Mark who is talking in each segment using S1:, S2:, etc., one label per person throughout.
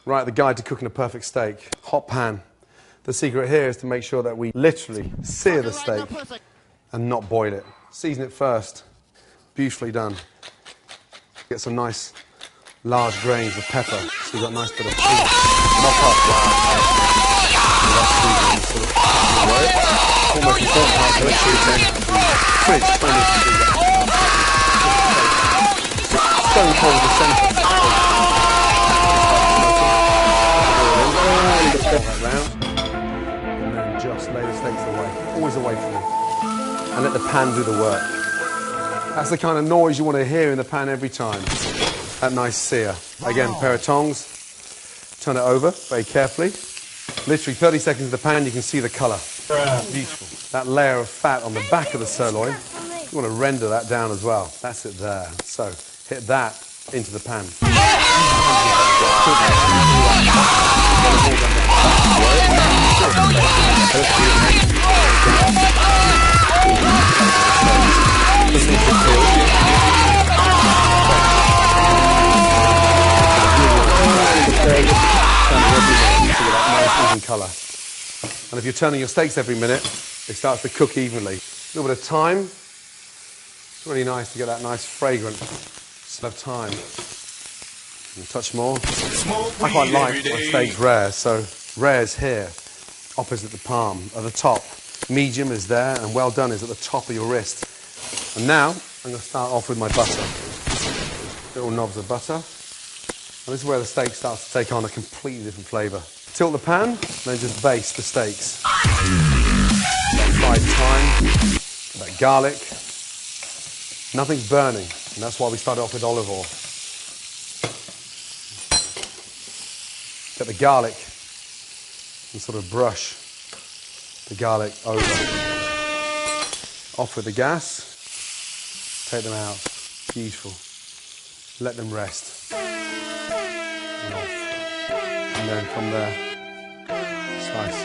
S1: Right, the guide to cooking a perfect steak. Hot pan. The secret here is to make sure that we literally sear the steak and not boil it. Season it first. Beautifully done. Get some nice large grains of pepper. So you've got a nice bit of heat. Knock up. Almost important part to make sure you take the fridge. Stone cold in the centre. Round, and then just lay the steaks away, always away from them, and let the pan do the work. That's the kind of noise you want to hear in the pan every time. That nice sear. Again, pair of tongs, turn it over very carefully. Literally 30 seconds in the pan, you can see the colour. Beautiful. That layer of fat on the back of the sirloin, you want to render that down as well. That's it there. So hit that into the pan. Colour. And if you're turning your steaks every minute, it starts to cook evenly. A little bit of thyme. It's really nice to get that nice fragrant. Still have time. A touch more. I quite like my steaks rare, so rare is here, opposite the palm, at the top. Medium is there, and well done is at the top of your wrist. And now, I'm going to start off with my butter. Little knobs of butter. And this is where the steak starts to take on a completely different flavour. Tilt the pan, then just baste the steaks. Fried thyme, that garlic. Nothing's burning, and that's why we started off with olive oil. Get the garlic and sort of brush the garlic over. Off with the gas. Take them out. Beautiful. Let them rest. And off. And then from there, slice.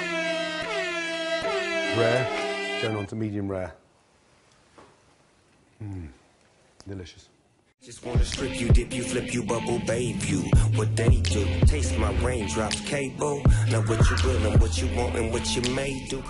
S1: Rare, going on to medium rare. Delicious.
S2: Just wanna strip you, dip you, flip you, bubble babe you. What they do, taste my raindrops, cable. Now what you will and what you want and what you may do.